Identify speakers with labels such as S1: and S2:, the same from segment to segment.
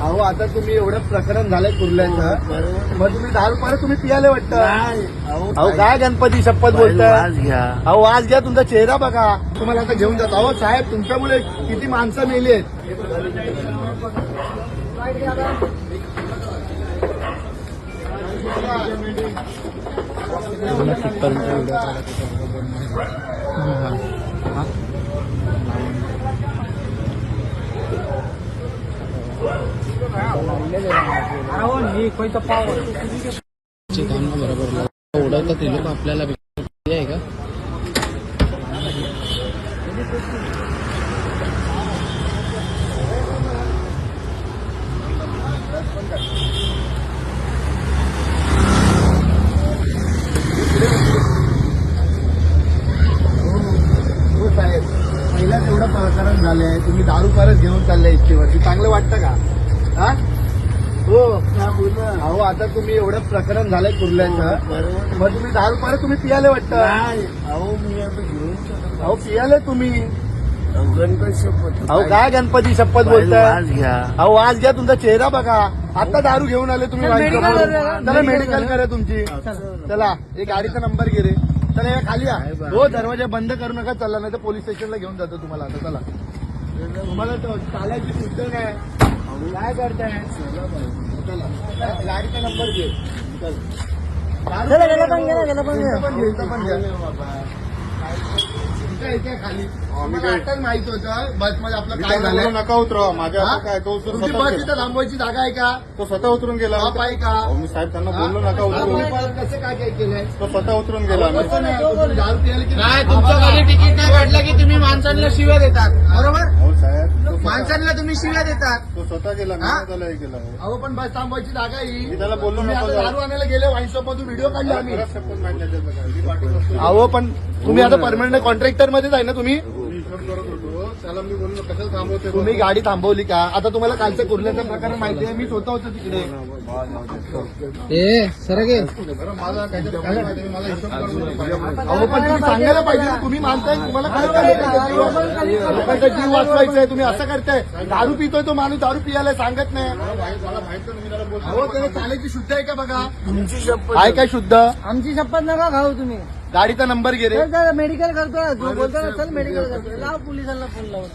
S1: अहो आता तुम्ही एवढं प्रकरण झालंय कुर्ल्याचं, मग तुम्ही 10 रुपये तुम्ही पियाले वाटतं. अहो काय गणपती शपथ बोलताय. अहो आज घ्या, तुमचा चेहरा बघा. तुम्हाला आता घेऊन जातो. अहो साहेब, तुमच्यामुळे किती माणसं मेली आहेत.
S2: बरोबर उडवतात ते लोक, आपल्याला आहे का?
S1: हो साहेब, पहिल्याच एवढं प्रकरण झालंय, तुम्ही दारू परत घेऊन चाललाय इतकीवरती, चांगलं वाटतं का? हा हो. अहो आता तुम्ही एवढं प्रकरण झालंय कुर्ल्याचं, मग तुम्ही 10 रुपये तुम्ही पियाले वाटतं. अहो पियाले तुम्ही. अहो काय गणपती शपथ बोलताय. अहो आज घ्या, तुमचा चेहरा बघा. आता दारू घेऊन आले तुम्ही. चला मेडिकल करा तुमची. चला एक गाडीचा नंबर घे रे. चला या खाली या. हो दरवाजा बंद करू नका. चला नाही तर पोलीस स्टेशनला घेऊन जातो तुम्हाला. आता चला, तुम्हाला चालायची शुद्ध नाही. काय करताय. चला गाडीचा नंबर घे. पण घ्या खाली. आताच माहित होतं बस मध्ये आपलं काय झालं.
S3: नका उतरवा माझ्या. काय तो उतरून
S1: तुमची बस इथं थांबवायची जागा आहे का?
S3: तो स्वतः उतरून गेला.
S1: बाप आहे का?
S3: मी साहेब त्यांना बोललो नका
S1: तुम्ही
S3: उतरून.
S1: परत कसं काय काय केलंय?
S3: तो स्वतः उतरून गेला.
S1: कसं नाही, तुम्ही दारू पियाले की
S2: नाही, तुमचं कधी तिकीट नाही काढलं की तुम्ही माणसांना शिव्या देतात, बरोबर?
S3: हो साहेब,
S2: माणसांना तुम्ही शिव्या देतात.
S3: तो स्वतः गेला. मी त्याला हे केलं.
S1: अहो पण बस थांबवायची जागा ही.
S3: मी त्याला बोललो
S1: तुम्ही
S3: नको
S1: आता
S3: जाऊ.
S1: दारू आणायला गेले वाईन शॉप मधून व्हिडिओ काढले आम्ही.
S3: खरंच शपथ नाही त्याच्यात बघा. मी पाठवत असतो.
S1: अहो पण तुम्ही आता परमनंट कॉन्ट्रॅक्टर मध्येच आहे ना तुम्ही.
S3: मी हिशोब करत होतो. त्याला मी बोललो कशाला थांबवते.
S1: तुम्ही गाडी थांबवली का? आता तुम्हाला कालचं कुर्ल्याचं प्रकरण माहिती आहे. मी स्वतः होतो तिकडे.
S2: सरगे
S3: बरं, मला काहीतरी काय माहिती, मला हिशोब करत होतो.
S1: अहो पण तुम्ही सांगायला पाहिजे ना. तुम्ही मानताय, तुम्हाला काय लोकांचा जीव वाचवायचा आहे. तुम्ही असं करताय. दारू पितोय तो माणूस, दारू पियाला सांगत नाही.
S3: मला माहित नाही, मी त्याला बोलतो.
S1: अहो त्याला चालायची शुद्ध आहे का बघा. तुमची शपथ आहे काय शुद्ध?
S4: आमची शपथ नका खाऊ तुम्ही.
S1: गाडीचा नंबर घे रे.
S4: मेडिकल करतो ना, तू बोलतो ना, चल मेडिकल करतो. लाव पोलिसांना फोन लावून.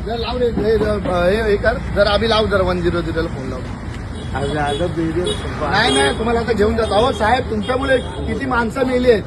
S1: जर लाव रे हे कर. जर आम्ही लाव, जर 100 ला फोन लाव. नाही तुम्हाला आता घेऊन जातो. अहो साहेब, तुमच्यामुळे किती माणसं मेली आहेत.